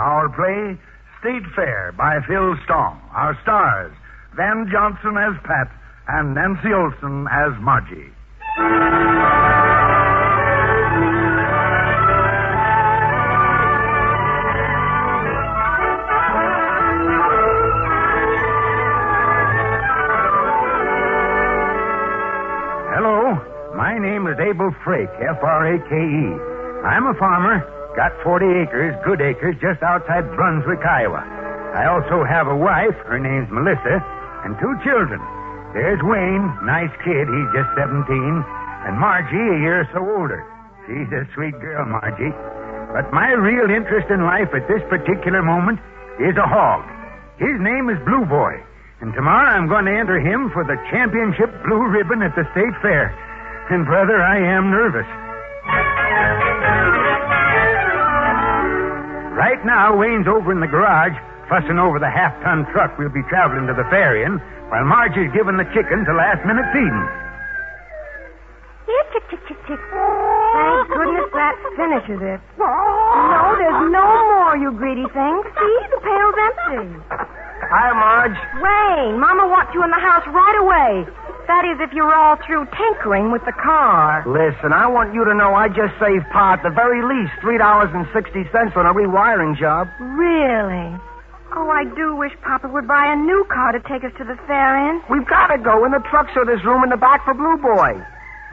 our play, State Fair by Phil Strong. Our stars, Van Johnson as Pat and Nancy Olson as Margie. Hello, my name is Abel Frake, F-R-A-K-E. I'm a farmer, got 40 acres, good acres, just outside Brunswick, Iowa. I also have a wife, her name's Melissa, and 2 children. There's Wayne, nice kid, he's just 17, and Margie, a year or so older. She's a sweet girl, Margie. But my real interest in life at this particular moment is a hog. His name is Blue Boy. And tomorrow I'm going to enter him for the championship blue ribbon at the State Fair. And, brother, I am nervous. Right now, Wayne's over in the garage, fussing over the half-ton truck we'll be traveling to the fair in, while Margie's giving the chickens a last-minute feeding. Here, chick. Thank goodness that finishes it. No, there's no more, you greedy thing. See, the pail's empty. Hi, Marge. Wayne, Mama wants you in the house right away. That is, if you're all through tinkering with the car. Listen, I want you to know I just saved Pa at the very least $3.60 on a rewiring job. Really? Oh, I do wish Papa would buy a new car to take us to the fair in. We've got to go in the truck, so there's room in the back for Blue Boy.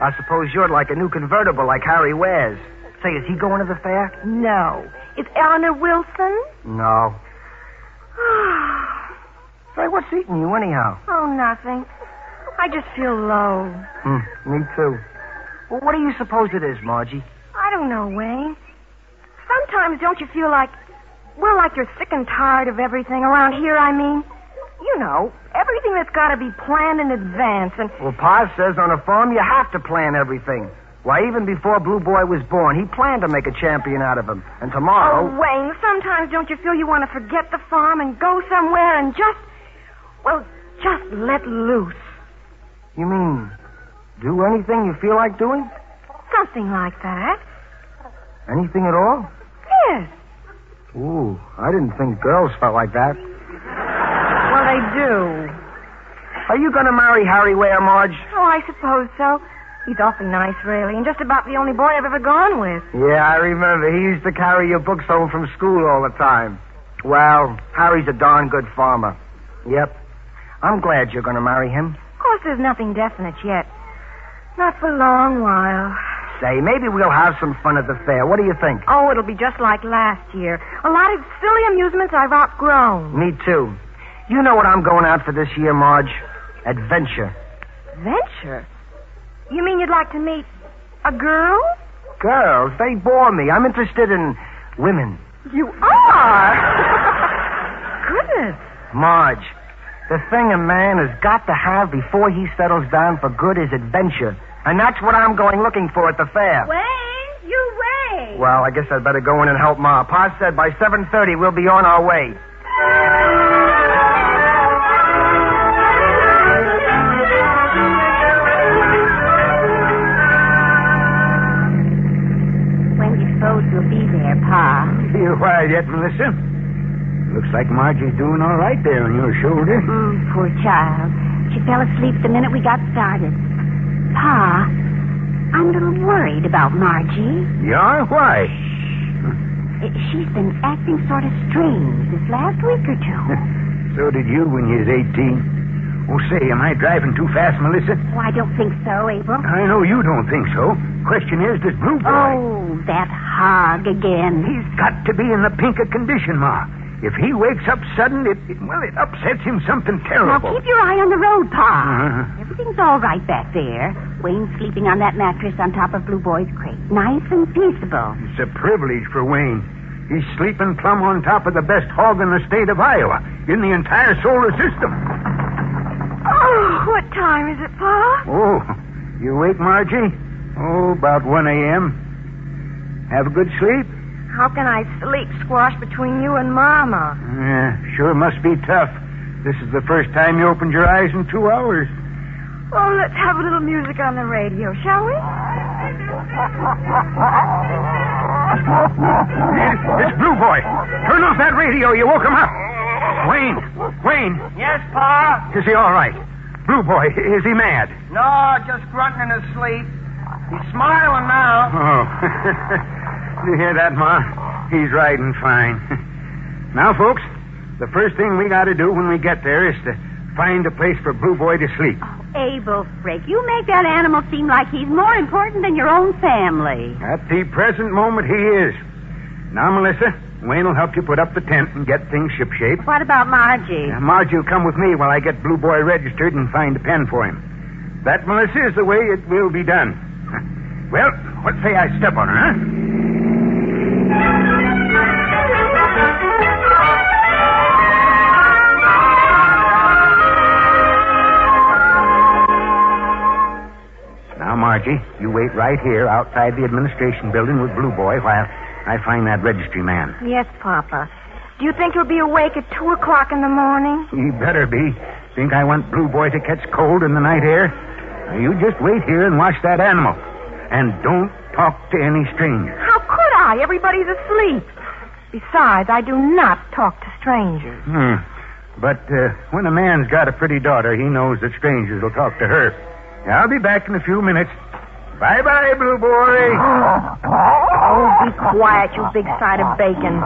I suppose you're like a new convertible like Harry wears. Say, is he going to the fair? No. Is Eleanor Wilson? No. Say, what's eating you anyhow? Oh, nothing. I just feel low. Me too. Well, what do you suppose it is, Margie? I don't know, Wayne. Sometimes don't you feel like, well, like you're sick and tired of everything around here, I mean? You know, everything that's got to be planned in advance and... Well, Pa says on a farm you have to plan everything. Why, even before Blue Boy was born, he planned to make a champion out of him. And tomorrow... Oh, Wayne, sometimes don't you feel you want to forget the farm and go somewhere and just... Well, just let loose. You mean do anything you feel like doing? Something like that. Anything at all? Yes. Ooh, I didn't think girls felt like that. Well, they do. Are you going to marry Harry Ware, Marge? Oh, I suppose so. He's awfully nice, really, and just about the only boy I've ever gone with. Yeah, I remember. He used to carry your books home from school all the time. Well, Harry's a darn good farmer. Yep. I'm glad you're going to marry him. Of course, there's nothing definite yet. Not for a long while. Say, maybe we'll have some fun at the fair. What do you think? Oh, it'll be just like last year. A lot of silly amusements I've outgrown. Me too. You know what I'm going out for this year, Marge? Adventure. Adventure? You mean you'd like to meet a girl? Girls, they bore me. I'm interested in women. You are? Goodness. Marge, the thing a man has got to have before he settles down for good is adventure. And that's what I'm going looking for at the fair. Wayne, you wait. Well, I guess I'd better go in and help Ma. Pa said by 7:30 we'll be on our way. When do you suppose we'll be there, Pa? You quiet yet, Melissa? Looks like Margie's doing all right there on your shoulder. Poor child. She fell asleep the minute we got started. Pa, I'm a little worried about Margie. You are? Why? She's been acting sort of strange this last week or two. So did you when you was 18. Oh, say, am I driving too fast, Melissa? Oh, I don't think so, Abel. I know you don't think so. Question is, does Blue Boy... Oh, that hog again. He's got to be in the pink of condition, Ma. If he wakes up sudden, it upsets him something Now, terrible. keep your eye on the road, Pa. Uh-huh. Everything's all right back there. Wayne's sleeping on that mattress on top of Blue Boy's crate. Nice and peaceable. It's a privilege for Wayne. He's sleeping plumb on top of the best hog in the state of Iowa, in the entire solar system. Oh, what time is it, Pa? Oh, you awake, Margie? Oh, about 1 a.m. Have a good sleep? How can I sleep squashed between you and Mama? Sure must be tough. This is the first time you opened your eyes in 2 hours. Oh, let's have a little music on the radio, shall we? It's Blue Boy. Turn off that radio. You woke him up. Wayne. Yes, Pa? Is he all right? Blue Boy, is he mad? No, just grunting in his sleep. He's smiling now. Oh. You hear that, Ma? He's riding fine. Now, folks, the first thing we got to do when we get there is to find a place for Blue Boy to sleep. Abel Frick, you make that animal seem like he's more important than your own family. At the present moment, he is. Now, Melissa, Wayne will help you put up the tent and get things shipshape. What about Margie? Margie will come with me while I get Blue Boy registered and find a pen for him. That, Melissa, is the way it will be done. Well, what say I step on her, huh? Now, Margie, you wait right here outside the administration building with Blue Boy while I find that registry man. Yes, Papa. Do you think he'll be awake at 2 o'clock in the morning? He better be. Think I want Blue Boy to catch cold in the night air? Now, you just wait here and watch that animal. And don't talk to any strangers. How could I? Everybody's asleep. Besides, I do not talk to strangers. But when a man's got a pretty daughter, he knows that strangers will talk to her. I'll be back in a few minutes. Bye-bye, Blue Boy. Oh, be quiet, you big side of bacon.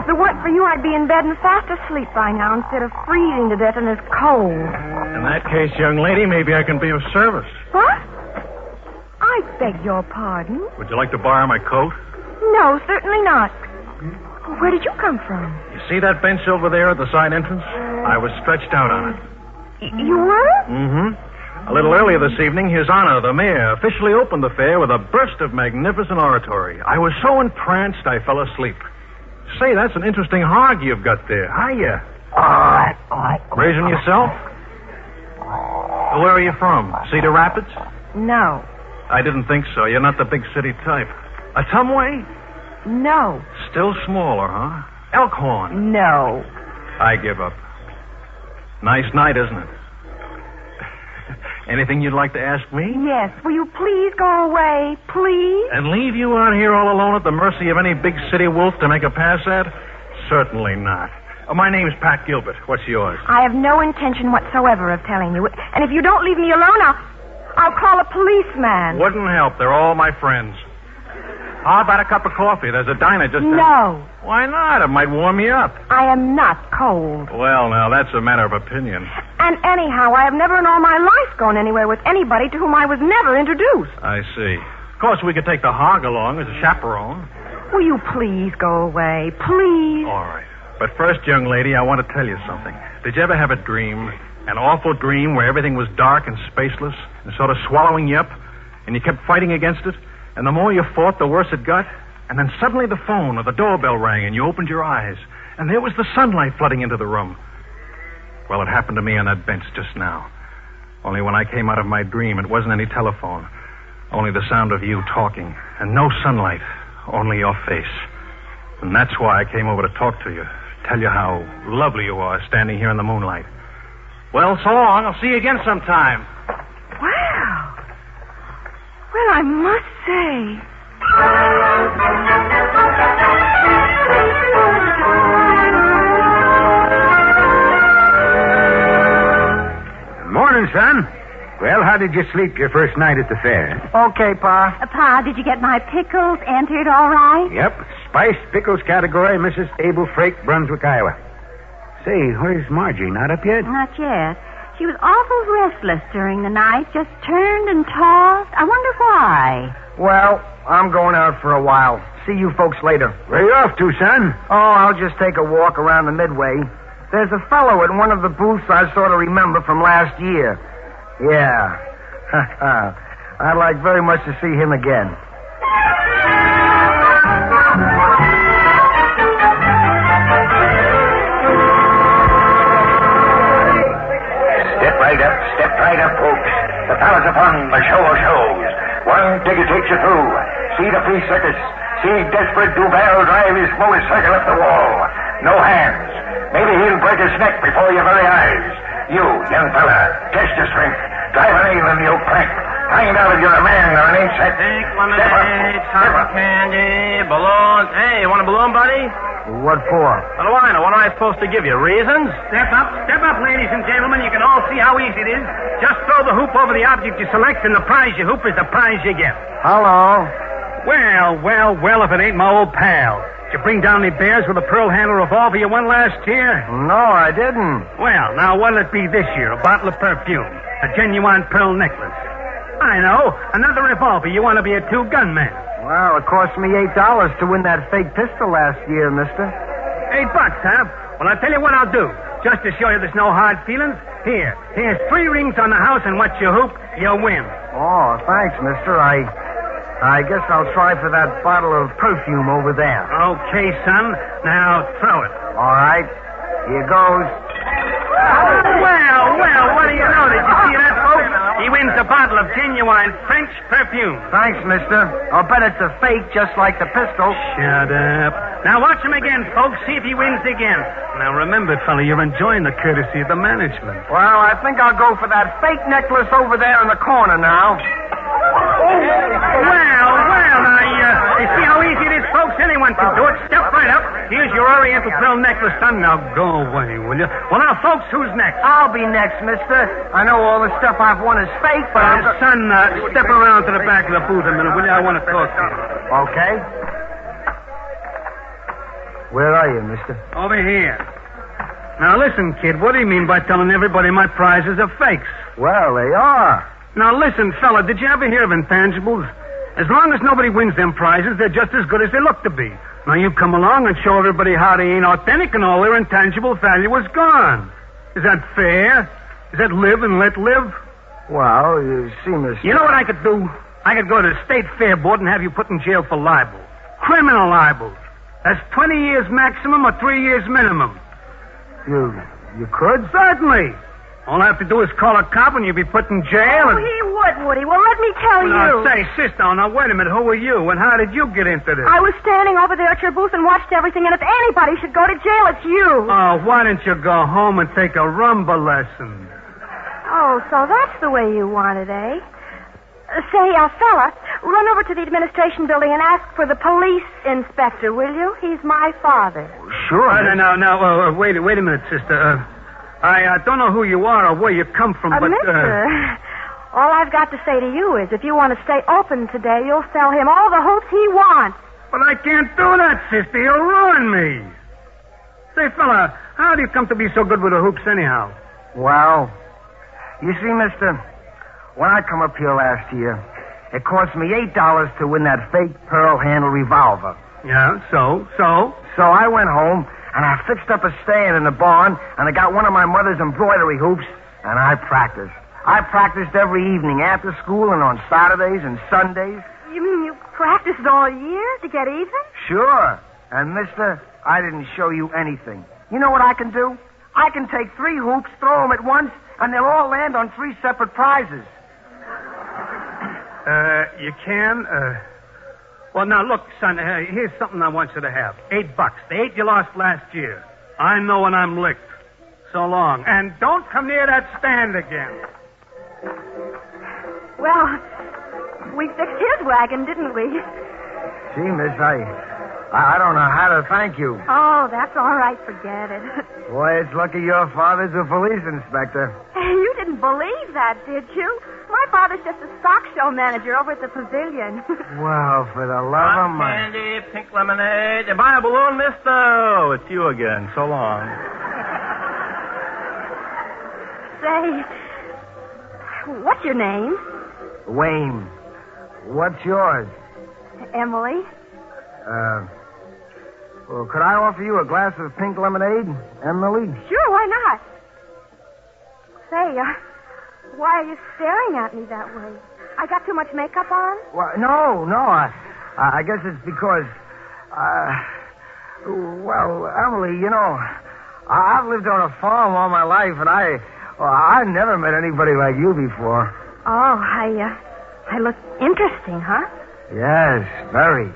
If it weren't for you, I'd be in bed and fast asleep by now instead of freezing to death in this cold. In that case, young lady, maybe I can be of service. What? I beg your pardon? Would you like to borrow my coat? No, certainly not. Where did you come from? You see that bench over there at the side entrance? I was stretched out on it. You were? Mm-hmm. A little earlier this evening, His Honor, the Mayor, officially opened the fair with a burst of magnificent oratory. I was so entranced, I fell asleep. Say, that's an interesting hog you've got there. Hiya. Raising yourself? Where are you from? Cedar Rapids? No. I didn't think so. You're not the big city type. Atumway? No. Still smaller, huh? Elkhorn? No. I give up. Nice night, isn't it? Anything you'd like to ask me? Yes. Will you please go away? Please? And leave you out here all alone at the mercy of any big city wolf to make a pass at? Certainly not. My name's Pat Gilbert. What's yours? I have no intention whatsoever of telling you. And if you don't leave me alone, I'll call a policeman. Wouldn't help. They're all my friends. How about a cup of coffee? There's a diner just No. Why not? It might warm you up. I am not cold. Well, now, that's a matter of opinion. And anyhow, I have never in all my life gone anywhere with anybody to whom I was never introduced. I see. Of course, we could take the hog along as a chaperone. Will you please go away? Please? All right. But first, young lady, I want to tell you something. Did you ever have a dream? An awful dream where everything was dark and spaceless and sort of swallowing you up, and you kept fighting against it? And the more you fought, the worse it got. And then suddenly the phone or the doorbell rang, and you opened your eyes, and there was the sunlight flooding into the room. Well, it happened to me on that bench just now. Only when I came out of my dream, it wasn't any telephone. Only the sound of you talking. And no sunlight. Only your face. And that's why I came over to talk to you. Tell you how lovely you are standing here in the moonlight. Well, so long. I'll see you again sometime. Wow. Well, I must say. Morning, son. Well, how did you sleep your first night at the fair? Okay, Pa. Pa, did you get my pickles entered all right? Yep. Spiced pickles category, Mrs. Abel Frake, Brunswick, Iowa. Say, where's Margie? Not up yet? Not yet. She was awful restless during the night, just turned and tossed. I wonder why. Well, I'm going out for a while. See you folks later. Where you off to, son? Oh, I'll just take a walk around the Midway. There's a fellow at one of the booths I sort of remember from last year. Yeah. I'd like very much to see him again. Step right up, folks. The Palace of Fun, the show of shows. One ticket takes you through. See the free circus. See Desperate Duval drive his motorcycle up the wall. No hands. Maybe he'll break his neck before your very eyes. You, young fella, test your strength. Drive a nail in the oak plank. Find out if you're a man or an insect. Pink lemonade, cotton candy, balloons. Hey, you want a balloon, buddy? What for? How do I know? What am I supposed to give you? Reasons? Step up, ladies and gentlemen. You can all see how easy it is. Just throw the hoop over the object you select, and the prize you hoop is the prize you get. Hello. Well, if it ain't my old pal. Did you bring down any bears with a pearl handle revolver you won last year? No, I didn't. Well, now what'll it be this year? A bottle of perfume. A genuine pearl necklace. I know. Another revolver. You want to be a two-gun man. Well, it cost me $8 to win that fake pistol last year, mister. $8, huh? Well, I'll tell you what I'll do. Just to show you there's no hard feelings, here's 3 rings on the house, and what you hoop, you win. Oh, thanks, mister. I guess I'll try for that bottle of perfume over there. Okay, son. Now, throw it. All right. Here goes. Well, what do you know? Did you see that, folks? He wins a bottle of genuine French perfume. Thanks, mister. I'll bet it's a fake, just like the pistol. Shut up. Now watch him again, folks. See if he wins again. Now remember, fella, you're enjoying the courtesy of the management. Well, I think I'll go for that fake necklace over there in the corner now. Well, now, you see how easy it is, folks? Anyone can do it. Step right up. Here's your Oriental pearl necklace, son. Now go away, will you? Well, now, folks, who's next? I'll be next, mister. I know all the stuff I've won is fake, but son, step around to the back of the booth a minute, will you? I want to talk to you. Okay. Where are you, mister? Over here. Now, listen, kid, what do you mean by telling everybody my prizes are fakes? Well, they are. Now, listen, fella, did you ever hear of intangibles? As long as nobody wins them prizes, they're just as good as they look to be. Now, you come along and show everybody how they ain't authentic and all their intangible value is gone. Is that fair? Is that live and let live? Well, you see, mister... You know what I could do? I could go to the State Fair Board and have you put in jail for libel. Criminal libel. That's 20 years maximum or 3 years minimum. You could? Certainly. All I have to do is call a cop and you'll be put in jail. Oh, he would, Woody. Well, let me tell you. Now, say, sister, now, wait a minute. Who are you, and how did you get into this? I was standing over there at your booth and watched everything, and if anybody should go to jail, it's you. Oh, why didn't you go home and take a rumba lesson? Oh, so that's the way you want it, eh? Say, fella, run over to the administration building and ask for the police inspector, will you? He's my father. Sure. No, wait a minute, sister. I don't know who you are or where you come from, but... Mister, all I've got to say to you is if you want to stay open today, you'll sell him all the hoops he wants. But I can't do that, sister. You'll ruin me. Say, fella, how do you come to be so good with the hoops anyhow? Well, you see, mister, when I come up here last year, it cost me $8 to win that fake pearl handle revolver. Yeah, so? So I went home, and I fixed up a stand in the barn, and I got one of my mother's embroidery hoops, and I practiced. I practiced every evening after school and on Saturdays and Sundays. You mean you practiced all year to get even? Sure. And, mister, I didn't show you anything. You know what I can do? I can take 3 hoops, throw them at once, and they'll all land on 3 separate prizes. You can? Well, now, look, son, here's something I want you to have. $8. The 8 you lost last year. I know when I'm licked. So long. And don't come near that stand again. Well, we fixed his wagon, didn't we? Gee, miss, I don't know how to thank you. Oh, that's all right. Forget it. Boy, it's lucky your father's a police inspector. You didn't believe that, did you? My father's just a stock show manager over at the pavilion. Well, for the love of money. Candy, pink lemonade. You buy a balloon, mister? Oh, it's you again. So long. Say, what's your name? Wayne. What's yours? Emily. Well, could I offer you a glass of pink lemonade, Emily? Sure, why not? Say, why are you staring at me that way? I got too much makeup on? Well, no. I guess it's because, well, Emily, you know, I've lived on a farm all my life, and I never met anybody like you before. Oh, I look interesting, huh? Yes, very.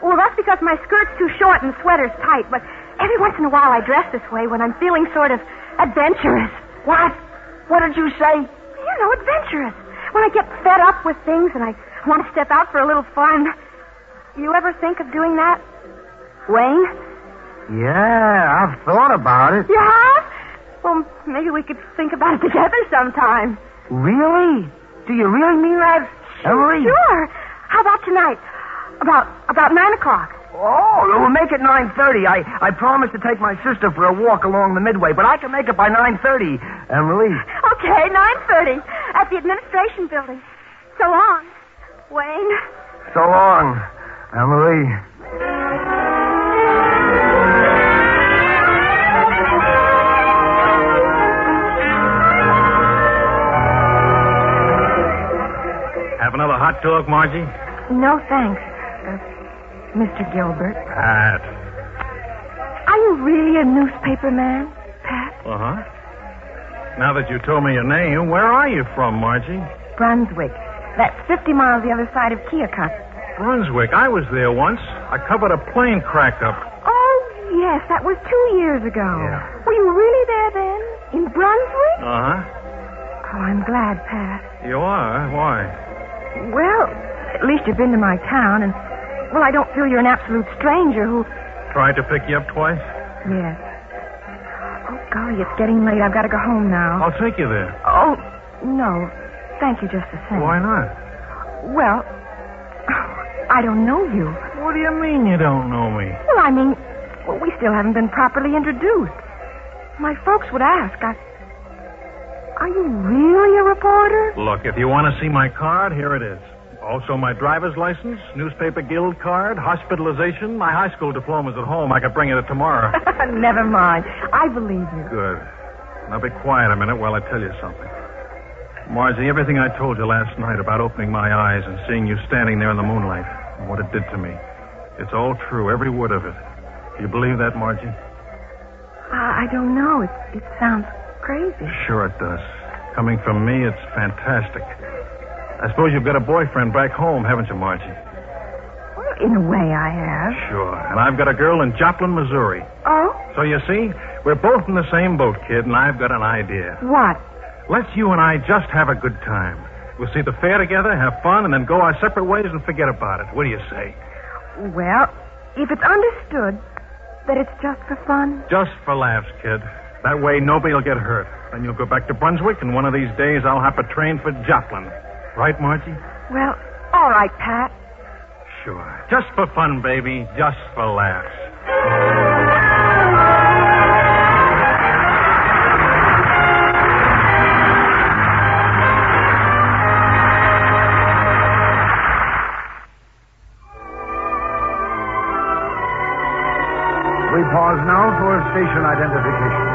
Well, that's because my skirt's too short and the sweater's tight, but every once in a while I dress this way when I'm feeling sort of adventurous. What? What did you say? You know, adventurous. when I get fed up with things and I want to step out for a little fun. You ever think of doing that, Wayne? Yeah, I've thought about it. You have? Well, maybe we could think about it together sometime. Really? Do you really mean that, Emily? Sure. How about tonight? About 9 o'clock. Oh, we'll make it 9:30. I promised to take my sister for a walk along the Midway, but I can make it by 9:30, Emily. Okay, 9:30 at the administration building. So long, Wayne. So long, Emily. Have another hot dog, Margie? No, thanks, Mr. Gilbert. Pat. Are you really a newspaper man, Pat? Uh-huh. Now that you told me your name, where are you from, Margie? Brunswick. That's 50 miles the other side of Keokuk. Brunswick. I was there once. I covered a plane cracked up. Oh, yes, that was 2 years ago. Yeah. Were you really there then? In Brunswick? Uh-huh. Oh, I'm glad, Pat. You are? Why? Well, at least you've been to my town, and, well, I don't feel you're an absolute stranger who... Tried to pick you up twice? Yes. Oh, golly, it's getting late. I've got to go home now. I'll take you there. Oh, no. Thank you just the same. Why not? Well, I don't know you. What do you mean you don't know me? Well, I mean, we still haven't been properly introduced. My folks would ask, are you really a reporter? Look, if you want to see my card, here it is. Also my driver's license, newspaper guild card, hospitalization, my high school diploma's at home. I could bring it tomorrow. Never mind. I believe you. Good. Now be quiet a minute while I tell you something. Margie, everything I told you last night about opening my eyes and seeing you standing there in the moonlight and what it did to me, it's all true, every word of it. Do you believe that, Margie? I don't know. It sounds crazy. Sure it does. Coming from me, it's fantastic. I suppose you've got a boyfriend back home, haven't you, Margie? Well, in a way, I have. Sure. And I've got a girl in Joplin, Missouri. Oh? So you see, we're both in the same boat, kid, and I've got an idea. What? Let's you and I just have a good time. We'll see the fair together, have fun, and then go our separate ways and forget about it. What do you say? Well, if it's understood that it's just for fun. Just for laughs, kid. That way nobody will get hurt. Then you'll go back to Brunswick, and one of these days I'll have a train for Joplin. Right, Margie? Well, all right, Pat. Sure. Just for fun, baby. Just for laughs. We pause now for station identification.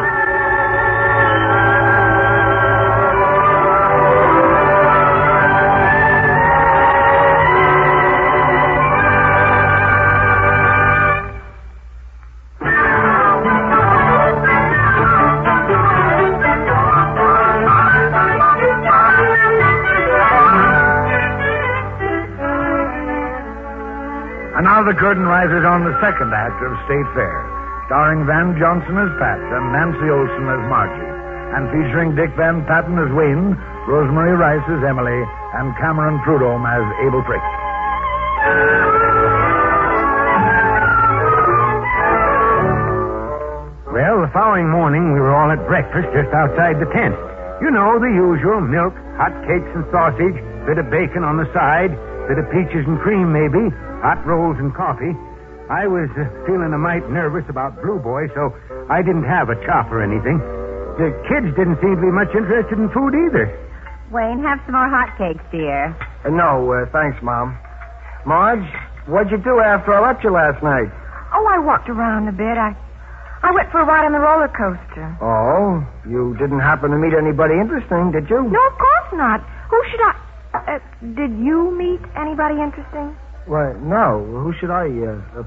And now the curtain rises on the second act of State Fair, starring Van Johnson as Pat and Nancy Olson as Margie, and featuring Dick Van Patten as Wayne, Rosemary Rice as Emily, and Cameron Prudhomme as Abel Frick. Well, the following morning, we were all at breakfast just outside the tent. You know, the usual: milk, hot cakes and sausage, bit of bacon on the side, bit of peaches and cream, maybe, hot rolls and coffee. I was feeling a mite nervous about Blue Boy, so I didn't have a chop or anything. The kids didn't seem to be much interested in food either. Wayne, have some more hotcakes, dear. No, thanks, Mom. Marge, what'd you do after I left you last night? Oh, I walked around a bit. I went for a ride on the roller coaster. Oh, you didn't happen to meet anybody interesting, did you? No, of course not. Who should I... did you meet anybody interesting? Why, no. Who should I...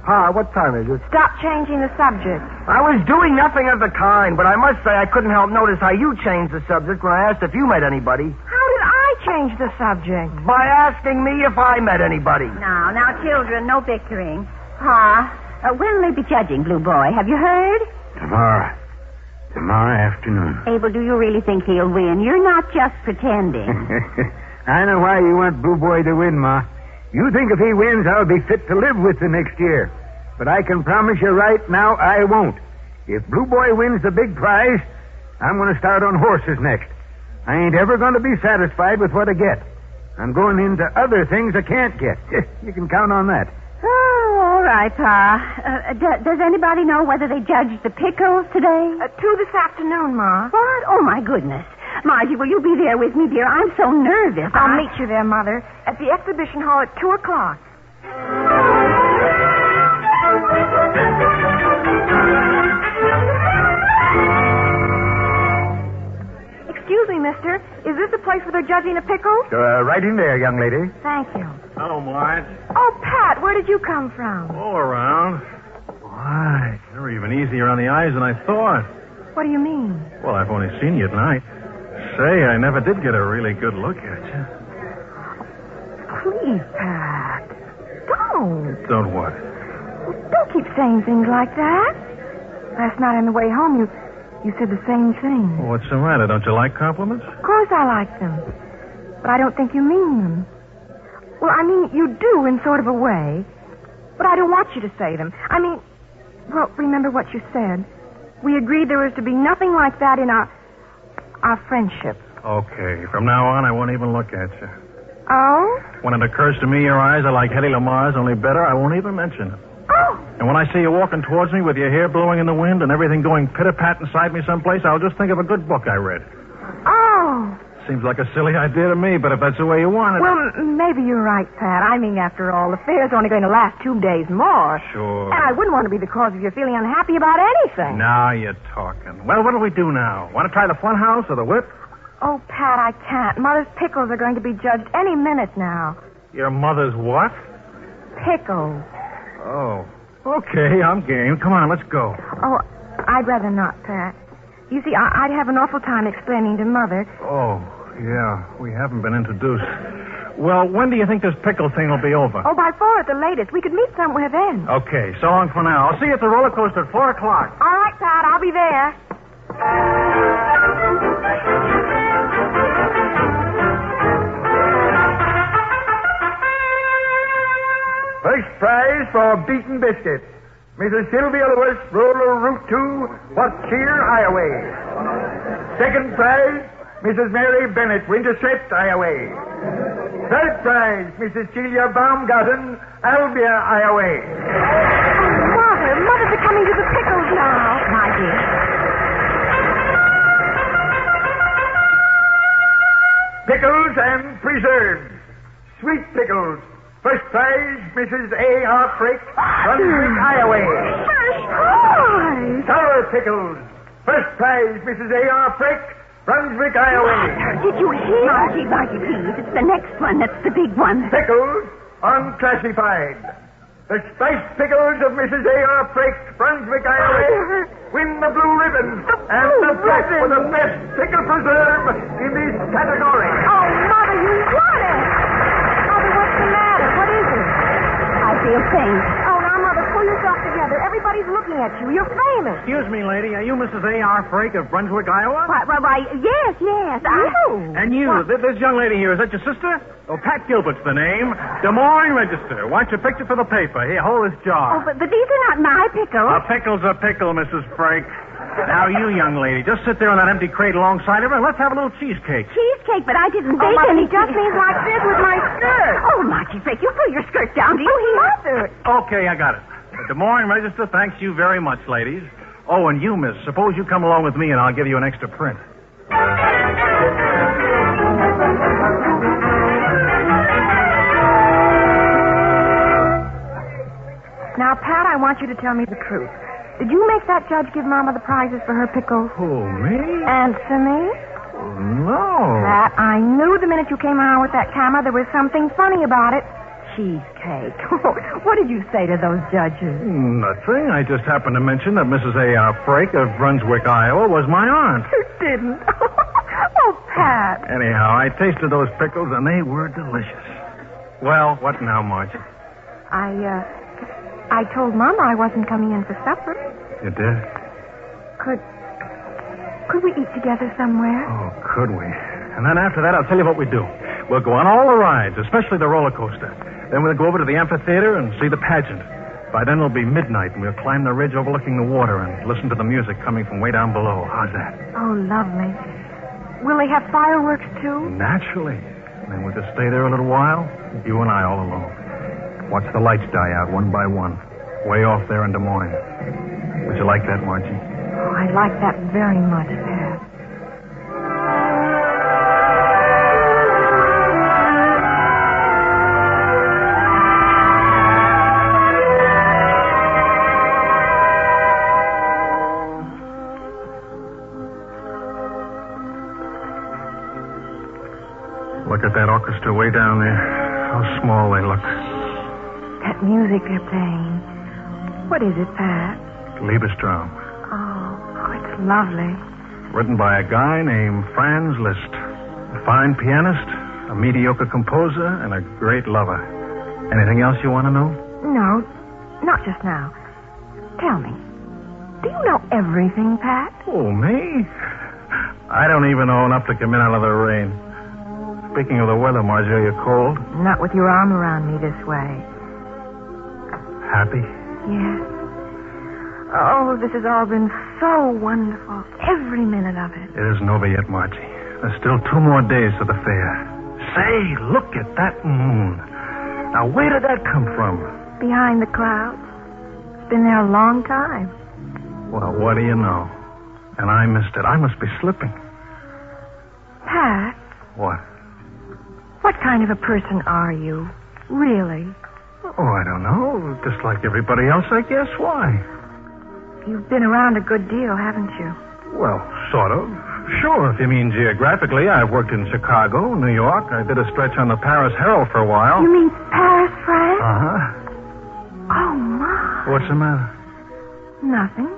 Pa, what time is it? Stop changing the subject. I was doing nothing of the kind, but I must say I couldn't help notice how you changed the subject when I asked if you met anybody. How did I change the subject? By asking me if I met anybody. Now, children, no bickering. Pa, when will they be judging Blue Boy? Have you heard? Tomorrow afternoon. Abel, do you really think he'll win? You're not just pretending. I know why you want Blue Boy to win, Ma. You think if he wins, I'll be fit to live with the next year. But I can promise you right now, I won't. If Blue Boy wins the big prize, I'm going to start on horses next. I ain't ever going to be satisfied with what I get. I'm going into other things I can't get. You can count on that. Oh, all right, Pa. Does anybody know whether they judged the pickles today? 2 this afternoon, Ma. What? Oh, my goodness. Margie, will you be there with me, dear? I'm so nervous. I'll meet you there, Mother, at the exhibition hall at 2 o'clock. Excuse me, mister. Is this the place where they're judging the pickles? Right in there, young lady. Thank you. Hello, Marge. Oh, Pat, where did you come from? All around. Why, you're even easier on the eyes than I thought. What do you mean? Well, I've only seen you at night. Say, I never did get a really good look at you. Please, Pat. Don't. Don't what? Don't keep saying things like that. Last night on the way home, you said the same thing. What's the matter? Don't you like compliments? Of course I like them. But I don't think you mean them. Well, I mean, you do in sort of a way. But I don't want you to say them. I mean, well, remember what you said. We agreed there was to be nothing like that in our friendship. Okay. From now on, I won't even look at you. Oh? When it occurs to me your eyes are like Hedy Lamar's, only better, I won't even mention it. Oh! And when I see you walking towards me with your hair blowing in the wind and everything going pitter-pat inside me someplace, I'll just think of a good book I read. Oh! Seems like a silly idea to me, but if that's the way you want it... Well, maybe you're right, Pat. I mean, after all, the fair's only going to last 2 days more. Sure. And I wouldn't want to be the cause of your feeling unhappy about anything. Now you're talking. Well, what'll we do now? Want to try the fun house or the whip? Oh, Pat, I can't. Mother's pickles are going to be judged any minute now. Your mother's what? Pickles. Oh. Okay, I'm game. Come on, let's go. Oh, I'd rather not, Pat. You see, I'd have an awful time explaining to Mother. Oh, yeah. We haven't been introduced. Well, when do you think this pickle thing will be over? Oh, by 4 at the latest. We could meet somewhere then. Okay, so long for now. I'll see you at the roller coaster at 4 o'clock. All right, Pat, I'll be there. First prize for beaten biscuit. Mrs. Sylvia Lewis, Roller Route 2, What Cheer, Iowa. Second prize, Mrs. Mary Bennett, Wintercept, Iowa. Third prize, Mrs. Celia Baumgarten, Albia, Iowa. Mother, they're coming to the pickles now. My dear. Pickles and preserves. Sweet pickles. First prize, Mrs. A.R. Frick, Brunswick, Iowa. First prize. Sour pickles. First prize, Mrs. A.R. Frick, Brunswick, Iowa. Did you hear? Margie, please. It's the next one. That's the big one. Pickles, unclassified. The spiced pickles of Mrs. A.R. Frick, Brunswick, Iowa, win the blue ribbon and the plaque for the best pickle preserve in this category. Oh, Mother, you won it. Mother, what's the matter? What is it? I feel faint. Oh, now, Mother, pull yourself together. Everybody's looking at you. You're famous. Excuse me, lady. Are you Mrs. A.R. Frake of Brunswick, Iowa? Why, yes. And you, this young lady here, is that your sister? Oh, Pat Gilbert's the name. Des Moines Register. Want your picture for the paper. Here, hold this jar. Oh, but these are not my pickles. A pickle's a pickle, Mrs. Frake. Now, you, young lady, just sit there on that empty crate alongside of her and let's have a little cheesecake. Cheesecake, but I didn't Oh, bake Mother, any. he just means like this with my skirt. Oh, Margie Frake, you pull your skirt down, do you hear? Mother. Okay, I got it. The Des Moines Register thanks you very much, ladies. Oh, and you, miss, suppose you come along with me and I'll give you an extra print. Now, Pat, I want you to tell me the truth. Did you make that judge give Mama the prizes for her pickles? Who, me? Answer me. No. Pat, I knew the minute you came around with that camera there was something funny about it. Cheesecake. What did you say to those judges? Nothing. I just happened to mention that Mrs. A.R. Frake of Brunswick, Iowa, was my aunt. You didn't. Oh, Pat. Anyhow, I tasted those pickles, and they were delicious. Well, what now, Margie? I told Mama I wasn't coming in for supper. You did? Could we eat together somewhere? Oh, could we? And then after that, I'll tell you what we do. We'll go on all the rides, especially the roller coaster. Then we'll go over to the amphitheater and see the pageant. By then it'll be midnight, and we'll climb the ridge overlooking the water and listen to the music coming from way down below. How's that? Oh, lovely. Will they have fireworks, too? Naturally. And then we'll just stay there a little while, you and I all alone. Watch the lights die out one by one, way off there in Des Moines. Would you like that, Margie? Oh, I'd like that very much, Pat. Look at that orchestra way down there. How small they look. That music they're playing. What is it, Pat? Liebestraum. Oh, it's lovely. Written by a guy named Franz Liszt. A fine pianist, a mediocre composer, and a great lover. Anything else you want to know? No, not just now. Tell me, do you know everything, Pat? Oh, me? I don't even know enough to come in out of the rain. Speaking of the weather, Margie, are you cold? Not with your arm around me this way. Happy? Yes. Oh, this has all been so wonderful. Every minute of it. It isn't over yet, Margie. There's still 2 more days to the fair. Say, look at that moon. Now, where did that come from? Behind the clouds. It's been there a long time. Well, what do you know? And I missed it. I must be slipping. Pat, What? what kind of a person are you? Really? Oh, I don't know. Just like everybody else, I guess. Why? You've been around a good deal, haven't you? Well, sort of. Sure, if you mean geographically. I've worked in Chicago, New York. I did a stretch on the Paris Herald for a while. You mean Paris, Frank? Uh-huh. Oh, my. What's the matter? Nothing.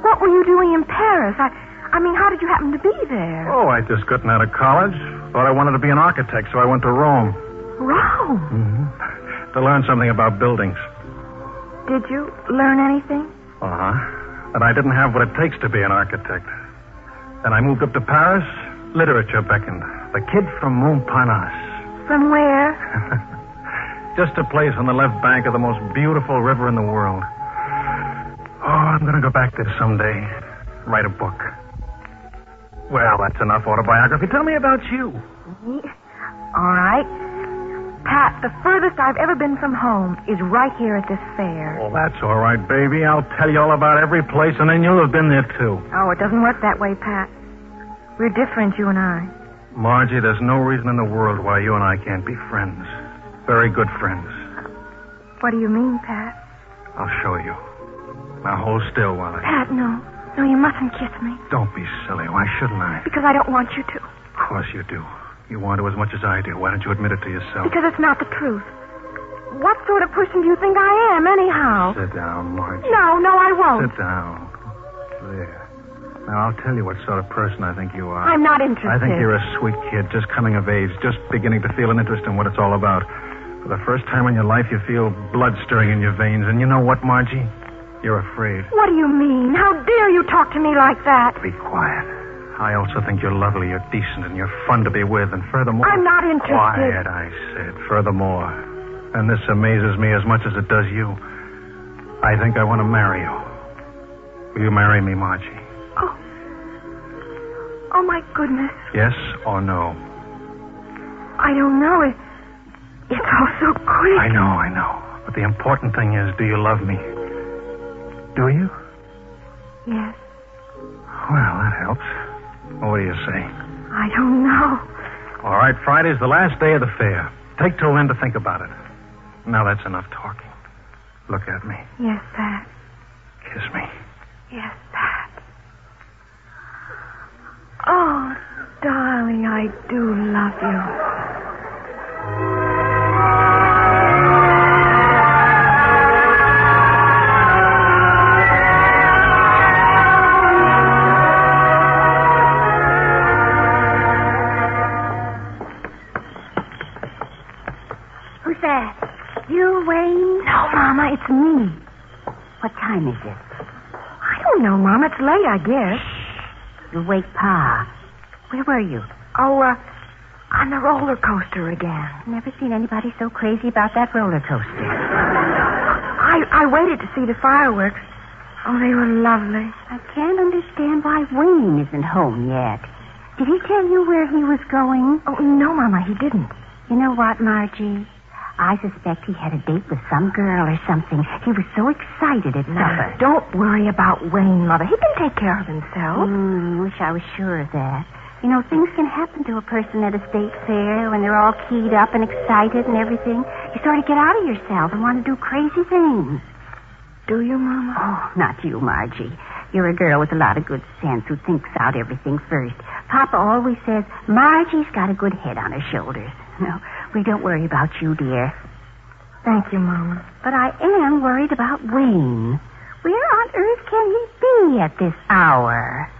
What were you doing in Paris? I mean, how did you happen to be there? Oh, I just gotten out of college. Thought I wanted to be an architect, so I went to Rome. Rome? Mm-hmm. To learn something about buildings. Did you learn anything? Uh-huh. But I didn't have what it takes to be an architect. Then I moved up to Paris. Literature beckoned. The kid from Montparnasse. From where? Just a place on the left bank of the most beautiful river in the world. Oh, I'm going to go back there someday. Write a book. Well, that's enough autobiography. Tell me about you. All right. Pat, the furthest I've ever been from home is right here at this fair. Well, that's all right, baby. I'll tell you all about every place, and then you'll have been there, too. Oh, it doesn't work that way, Pat. We're different, you and I. Margie, there's no reason in the world why you and I can't be friends. Very good friends. What do you mean, Pat? I'll show you. Now hold still while I... Pat, no. No, you mustn't kiss me. Don't be silly. Why shouldn't I? Because I don't want you to. Of course you do. You want to as much as I do. Why don't you admit it to yourself? Because it's not the truth. What sort of person do you think I am, anyhow? Sit down, Margie. No, I won't. Sit down. There. Now, I'll tell you what sort of person I think you are. I'm not interested. I think you're a sweet kid, just coming of age, just beginning to feel an interest in what it's all about. For the first time in your life, you feel blood stirring in your veins. And you know what, Margie? You're afraid. What do you mean? How dare you talk to me like that? Be quiet. I also think you're lovely, you're decent, and you're fun to be with. And furthermore... I'm not interested. Quiet, I said. Furthermore, and this amazes me as much as it does you, I think I want to marry you. Will you marry me, Margie? Oh, my goodness. Yes or no? I don't know. It's all so quick. I know. But the important thing is, do you love me? Do you? Yes. Well, that helps. What do you say? I don't know. All right, Friday's the last day of the fair. Take till then to think about it. Now that's enough talking. Look at me. Yes, Pat. Kiss me. Yes, Pat. Oh, darling, I do love you. Who's that? You, Wayne? No, Mama, it's me. What time is it? I don't know, Mama. It's late, I guess. You'll wake Pa. Where were you? Oh, On the roller coaster again. Never seen anybody so crazy about that roller coaster. I waited to see the fireworks. Oh, they were lovely. I can't understand why Wayne isn't home yet. Did he tell you where he was going? Oh, no, Mama, he didn't. You know what, Margie? I suspect he had a date with some girl or something. He was so excited at supper. Don't worry about Wayne, Mother. He can take care of himself. Wish I was sure of that. You know, things can happen to a person at a state fair when they're all keyed up and excited and everything. You sort of get out of yourself and want to do crazy things. Do you, Mama? Oh, not you, Margie. You're a girl with a lot of good sense who thinks out everything first. Papa always says, Margie's got a good head on her shoulders. No, we don't worry about you, dear. Thank you, Mama. But I am worried about Wayne. Where on earth can he be at this hour?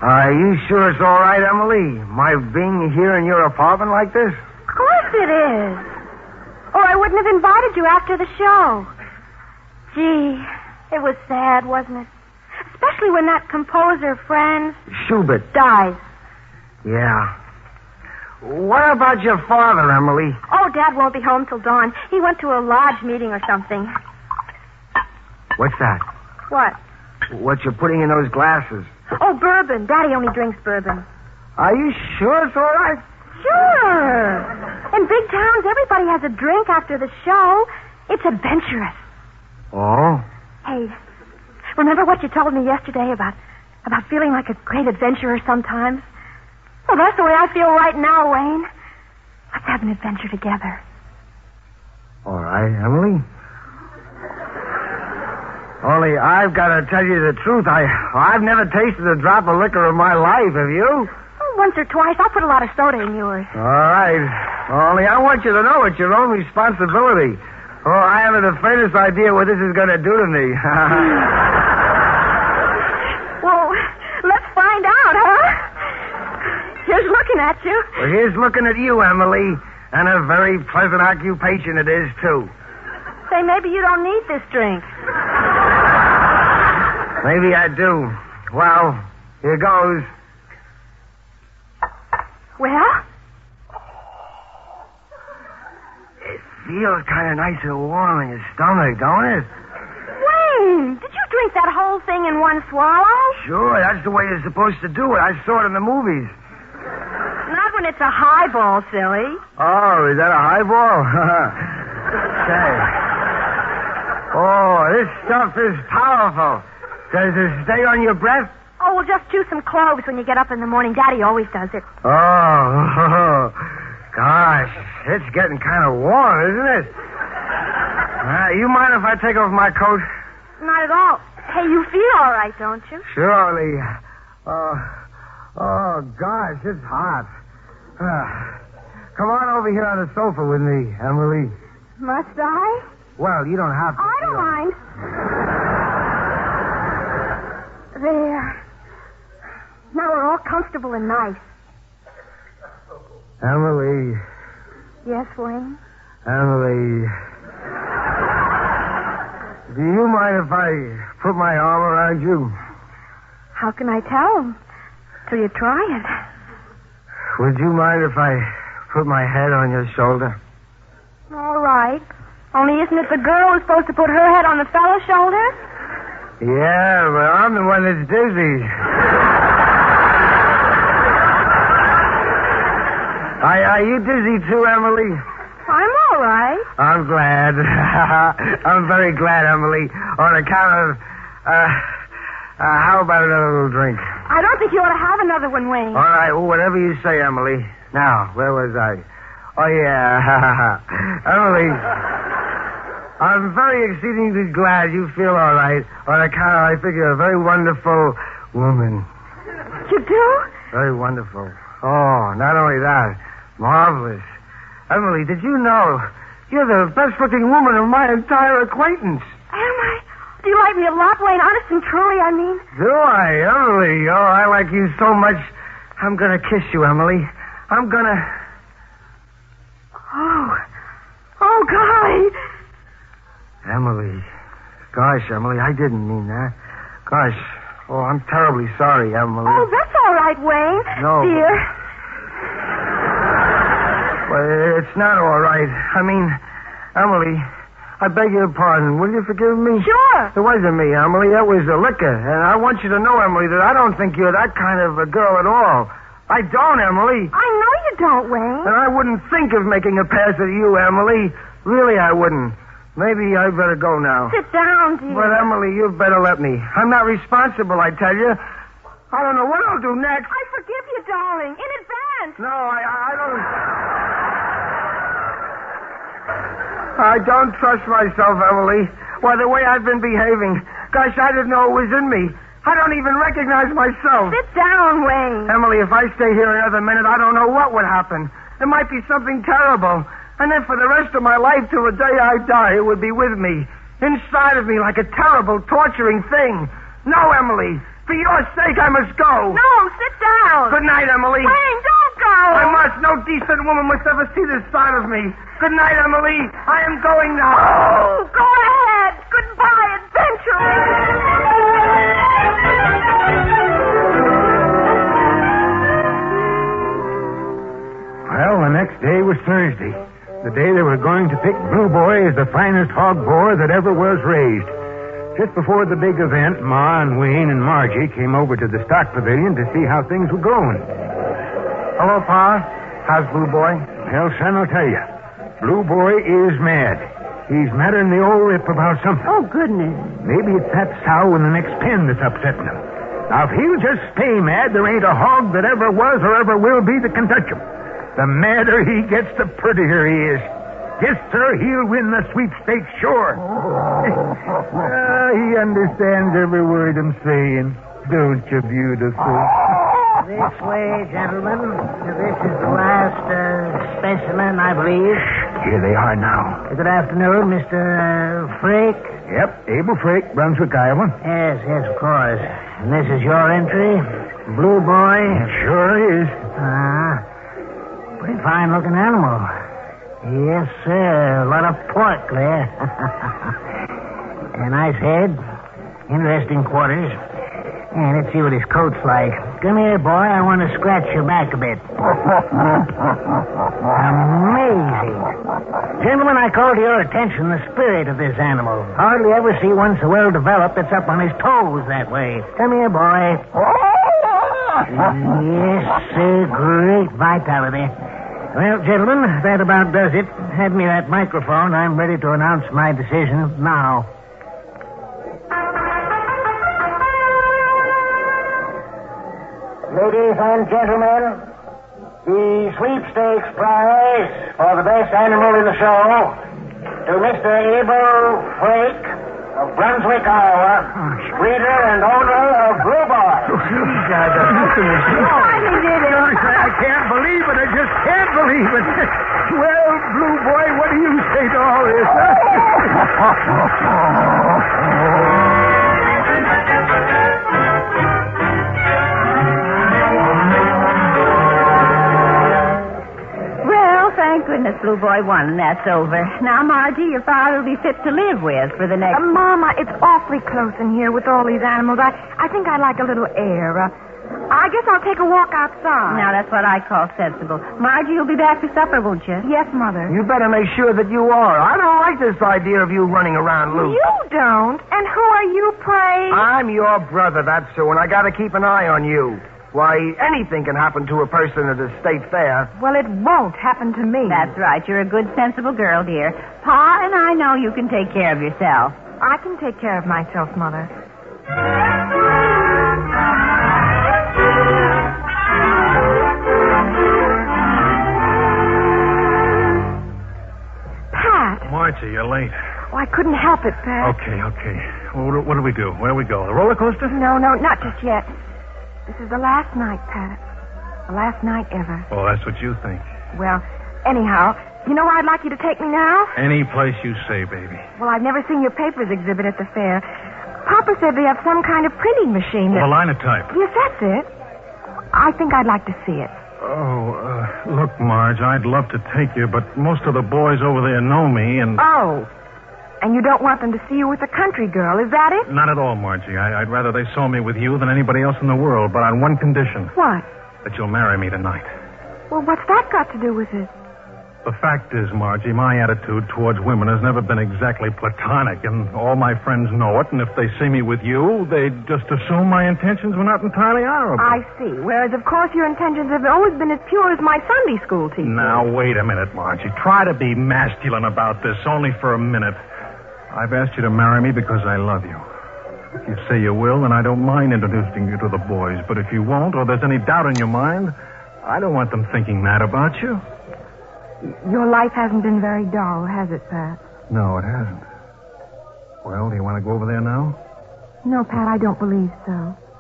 Are you sure it's all right, Emily? My being here in your apartment like this? Of course it is. Or I wouldn't have invited you after the show. Gee, it was sad, wasn't it? Especially when that composer, Franz Schubert, dies. Yeah. What about your father, Emily? Oh, Dad won't be home till dawn. He went to a lodge meeting or something. What's that? What? What you're putting in those glasses? Oh, bourbon. Daddy only drinks bourbon. Are you sure it's all right? Sure. In big towns, everybody has a drink after the show. It's adventurous. Oh? Hey, remember what you told me yesterday about feeling like a great adventurer sometimes? Well, that's the way I feel right now, Wayne. Let's have an adventure together. All right, Emily. Only I've got to tell you the truth. I've never tasted a drop of liquor in my life, have you? Oh, once or twice. I'll put a lot of soda in yours. All right. Only I want you to know it's your own responsibility. Oh, I haven't the faintest idea what this is going to do to me. Well, let's find out, huh? Here's looking at you. Well, here's looking at you, Emily. And a very pleasant occupation it is, too. Say, maybe you don't need this drink. Maybe I do. Well, here goes. Well? It feels kind of nice and warm in your stomach, don't it? Wayne, did you drink that whole thing in one swallow? Sure, that's the way you're supposed to do it. I saw it in the movies. Not when it's a highball, silly. Oh, is that a highball? Say. Oh, this stuff is powerful. Does it stay on your breath? Oh, well, just chew some cloves when you get up in the morning. Daddy always does it. Oh, gosh. It's getting kind of warm, isn't it? You mind if I take off my coat? Not at all. Hey, you feel all right, don't you? Surely. Oh, gosh, it's hot. Come on over here on the sofa with me, Emily. Must I? Well, you don't have to. I don't mind. There. Now we're all comfortable and nice. Emily. Yes, Wayne? Emily. Do you mind if I put my arm around you? How can I tell? Till you try it. Would you mind if I put my head on your shoulder? All right. Only isn't it the girl who's supposed to put her head on the fellow's shoulder? Yeah, but I'm the one that's dizzy. Are you dizzy too, Emily? I'm all right. I'm glad. I'm very glad, Emily. On account of, how about another little drink? I don't think you ought to have another one, Wayne. All right, well, whatever you say, Emily. Now, where was I? Oh, yeah. Emily, I'm very exceedingly glad you feel all right. On account of, I think you're a very wonderful woman. You do? Very wonderful. Oh, not only that, marvelous. Emily, did you know you're the best-looking woman of my entire acquaintance? Am I? Do you like me a lot, Wayne? Honest and truly, I mean. Do I, Emily? Oh, I like you so much. I'm going to kiss you, Emily. I'm going to... Oh, golly. Emily. Gosh, Emily, I didn't mean that. Gosh. Oh, I'm terribly sorry, Emily. Oh, that's all right, Wayne. No. Dear. Well, it's not all right. I mean, Emily, I beg your pardon. Will you forgive me? Sure. It wasn't me, Emily. That was the liquor. And I want you to know, Emily, that I don't think you're that kind of a girl at all. I don't, Emily. I know you don't, Wayne. And I wouldn't think of making a pass at you, Emily. Really, I wouldn't. Maybe I better go now. Sit down, dear. But, Emily, you better let me. I'm not responsible, I tell you. I don't know what I'll do next. I forgive you, darling, in advance. No, I don't... I don't trust myself, Emily. Why, the way I've been behaving. Gosh, I didn't know it was in me. I don't even recognize myself. Sit down, Wayne. Emily, if I stay here another minute, I don't know what would happen. There might be something terrible. And then for the rest of my life, till the day I die, it would be with me. Inside of me like a terrible, torturing thing. No, Emily. For your sake, I must go. No, sit down. Good night, Emily. Wayne, don't go. I must. No decent woman must ever see this side of me. Good night, Emily. I am going now. Oh, go ahead. Goodbye, adventurer. Well, the next day was Thursday. The day they were going to pick Blue Boy as the finest hog boar that ever was raised. Just before the big event, Ma and Wayne and Margie came over to the stock pavilion to see how things were going. Hello, Pa. How's Blue Boy? Well, son, I'll tell you. Blue Boy is mad. He's madder than the old rip about something. Oh, goodness. Maybe it's that sow in the next pen that's upsetting him. Now, if he'll just stay mad, there ain't a hog that ever was or ever will be that can touch him. The madder he gets, the prettier he is. Yes, sir, he'll win the sweepstakes, sure. He understands every word I'm saying. Don't you, beautiful? This way, gentlemen. This is the last specimen, I believe. Here they are now. Good afternoon, Mr. Frake. Yep, Abel Frake, Brunswick, Iowa. Yes, of course. And this is your entry? Blue Boy? It sure is. Pretty fine-looking animal. Yes, sir. A lot of pork there. A nice head. Interesting quarters. And let's see what his coat's like. Come here, boy. I want to scratch your back a bit. Amazing. Gentlemen, I call to your attention the spirit of this animal. Hardly ever see one so well developed that's up on his toes that way. Come here, boy. Yes, sir. Great vitality. Well, gentlemen, that about does it. Hand me that microphone. I'm ready to announce my decision now. Ladies and gentlemen, the sweepstakes prize for the best animal in the show to Mr. Abel Frake of Brunswick, Iowa, breeder and owner of Blue Boy. I can't believe it. I just can't believe it. Well, Blue Boy, what do you say to all this? Well, thank goodness Blue Boy won, and that's over. Now, Margie, your father will be fit to live with for the next... Mama, it's awfully close in here with all these animals. I think I'd like a little air. I guess I'll take a walk outside. Now, that's what I call sensible. Margie, you'll be back for supper, won't you? Yes, Mother. You better make sure that you are. I don't like this idea of you running around loose. You don't? And who are you, pray? I'm your brother, that's so, and I gotta keep an eye on you. Why, anything can happen to a person at a state fair. Well, it won't happen to me. That's right. You're a good, sensible girl, dear. Pa and I know you can take care of yourself. I can take care of myself, Mother. Pat. Margie, you're late. Oh, I couldn't help it, Pat. Okay. Well, what do we do? Where do we go? The roller coaster? No, not just yet. This is the last night, Pat. The last night ever. Oh, that's what you think. Well, anyhow, you know where I'd like you to take me now? Any place you say, baby. Well, I've never seen your papers exhibit at the fair. Papa said they have some kind of printing machine Well, that... the linotype. Yes, that's it. I think I'd like to see it. Look, Marge, I'd love to take you, but most of the boys over there know me, and... Oh. And you don't want them to see you with a country girl, is that it? Not at all, Margie. I'd rather they saw me with you than anybody else in the world, but on one condition. What? That you'll marry me tonight. Well, what's that got to do with it? The fact is, Margie, my attitude towards women has never been exactly platonic, and all my friends know it, and if they see me with you, they just assume my intentions were not entirely honorable. I see. Whereas, of course, your intentions have always been as pure as my Sunday school teacher. Now, wait a minute, Margie. Try to be masculine about this, only for a minute. I've asked you to marry me because I love you. If you say you will, then I don't mind introducing you to the boys. But if you won't, or there's any doubt in your mind, I don't want them thinking that about you. Your life hasn't been very dull, has it, Pat? No, it hasn't. Well, do you want to go over there now? No, Pat, I don't believe so.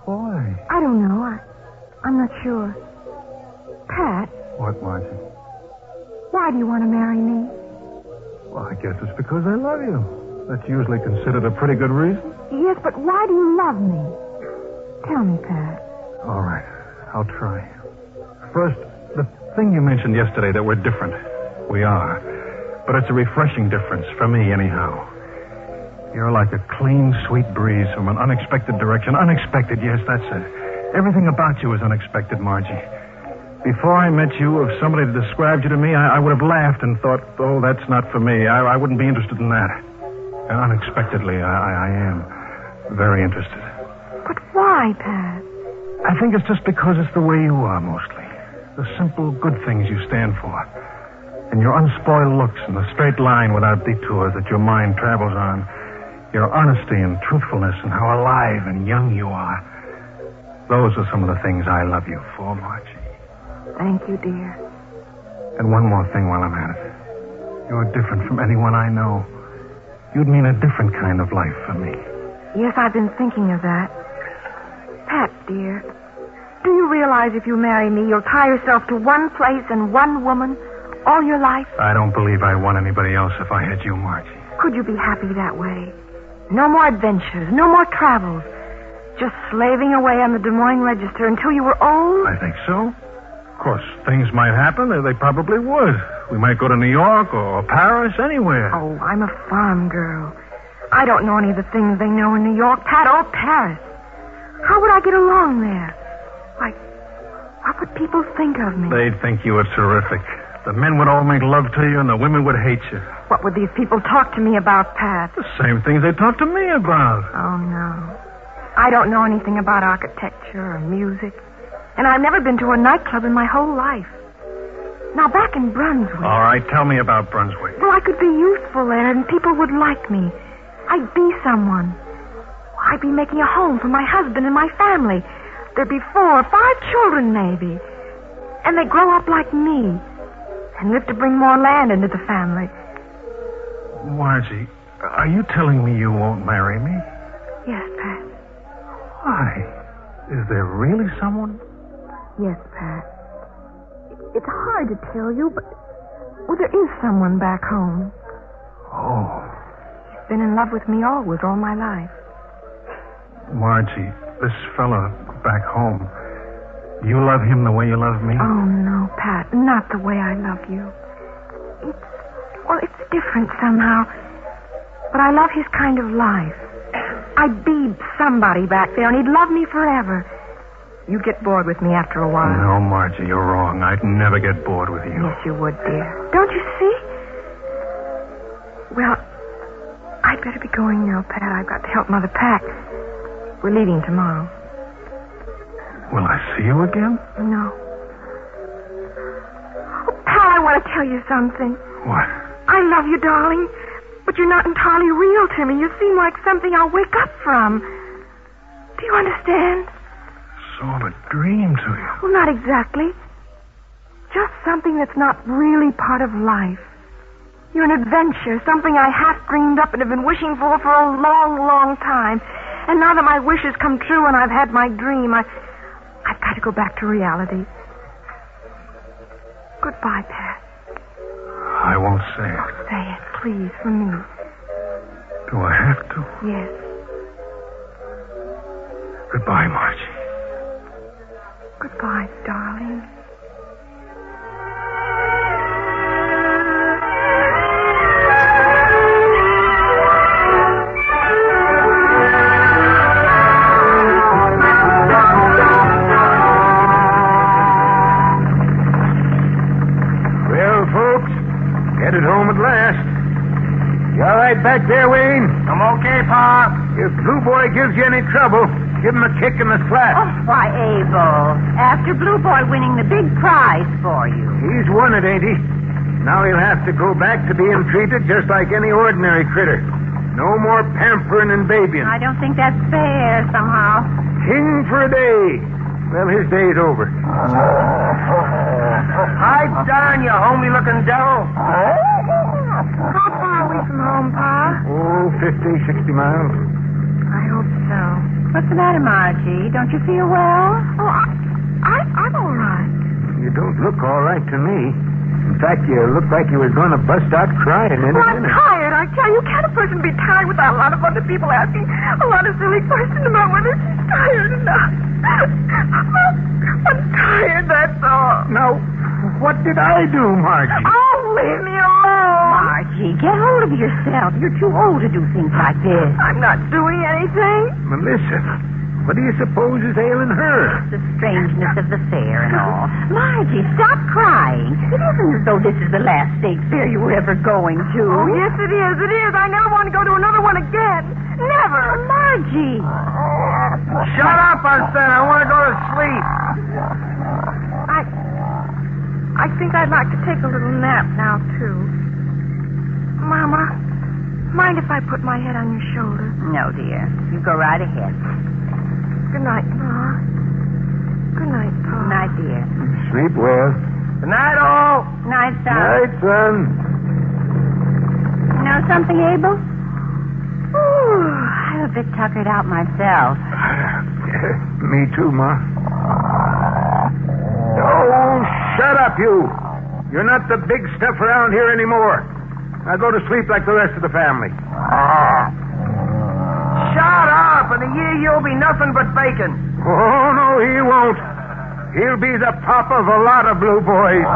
Why? I don't know. I'm not sure. Pat. What, Margie? Why do you want to marry me? Well, I guess it's because I love you. That's usually considered a pretty good reason. Yes, but why do you love me? Tell me, Pat. All right. I'll try. First, the thing you mentioned yesterday that we're different. We are. But it's a refreshing difference, for me anyhow. You're like a clean, sweet breeze from an unexpected direction. Unexpected, yes, that's it. Everything about you is unexpected, Margie. Before I met you, if somebody had described you to me, I would have laughed and thought, oh, that's not for me. I wouldn't be interested in that. And unexpectedly, I am very interested. But why, Pat? I think it's just because it's the way you are, mostly. The simple, good things you stand for. And your unspoiled looks and the straight line without detours that your mind travels on. Your honesty and truthfulness and how alive and young you are. Those are some of the things I love you for, Margie. Thank you, dear. And one more thing while I'm at it. You're different from anyone I know. You'd mean a different kind of life for me. Yes, I've been thinking of that. Pat, dear, do you realize if you marry me, you'll tie yourself to one place and one woman all your life? I don't believe I'd want anybody else if I had you, Margie. Could you be happy that way? No more adventures, no more travels. Just slaving away on the Des Moines Register until you were old? I think so. Of course, things might happen. They probably would. We might go to New York or Paris, anywhere. Oh, I'm a farm girl. I don't know any of the things they know in New York, Pat, or Paris. How would I get along there? Why, what would people think of me? They'd think you were terrific. The men would all make love to you, and the women would hate you. What would these people talk to me about, Pat? The same things they talk to me about. Oh, no. I don't know anything about architecture or music. And I've never been to a nightclub in my whole life. Now, back in Brunswick... All right, tell me about Brunswick. Well, I could be useful there, and people would like me. I'd be someone. I'd be making a home for my husband and my family. There'd be 4 or 5 children, maybe. And they'd grow up like me. And live to bring more land into the family. Margie, are you telling me you won't marry me? Yes, Pat. Why? Is there really someone? Yes, Pat. It's hard to tell you, but... Well, there is someone back home. Oh. He's been in love with me always, all my life. Margie, this fella back home, you love him the way you love me? Oh, no, Pat, not the way I love you. It's different somehow. But I love his kind of life. I'd be somebody back there, and he'd love me forever. You'd get bored with me after a while. No, Margie, you're wrong. I'd never get bored with you. Yes, you would, dear. Don't you see? Well, I'd better be going now, Pat. I've got to help Mother pack. We're leaving tomorrow. Will I see you again? No. Oh, Pat, I want to tell you something. What? I love you, darling. But you're not entirely real to me. You seem like something I'll wake up from. Do you understand? Sort of a dream to you. Well, not exactly. Just something that's not really part of life. You're an adventure, something I half dreamed up and have been wishing for a long, long time. And now that my wish has come true and I've had my dream, I've got to go back to reality. Goodbye, Pat. I won't say it. Oh, say it, please, for me. Do I have to? Yes. Goodbye, Margie. Goodbye, darling. last. You all right back there, Wayne? I'm okay, Pa. If Blue Boy gives you any trouble, give him a kick in the slap. Oh, why, Abel. After Blue Boy winning the big prize for you. He's won it, ain't he? Now he'll have to go back to being treated just like any ordinary critter. No more pampering and babying. I don't think that's fair, somehow. King for a day. Well, his day's over. Hi, darn you, homely-looking devil. How far are we from home, Pa? Oh, 50, 60 miles. I hope so. What's the matter, Margie? Don't you feel well? Oh, I'm all right. You don't look all right to me. In fact, you look like you was going to bust out crying in a Well, I'm minute. tired. I tell you, can't a person be tired without a lot of other people asking a lot of silly questions about whether she's tired or not? I'm tired, that's all. Now, what did I do, Margie? Oh, leave me alone. Margie, get hold of yourself. You're too old to do things like this. I'm not doing anything. Melissa, what do you suppose is ailing her? The strangeness of the fair and all. Margie, stop crying. It isn't as though this is the last state fair you were ever going to. Oh, yes, it is. It is. I never want to go to another one again. Never. Margie. Shut up, I said. I want to go to sleep. I think I'd like to take a little nap now, too. Mama, mind if I put my head on your shoulder? No, dear. You go right ahead. Good night, Ma. Good night, Pa. Good night, dear. Sleep well. Good night, all. Night, son. Night, son. You know something, Abel? Ooh, I'm a bit tuckered out myself. Me too, Ma. Oh, shut up, you. You're not the big stuff around here anymore. Now go to sleep like the rest of the family. Shut up. In a year, you'll be nothing but bacon. Oh, no, he won't. He'll be the pop of a lot of blue boys.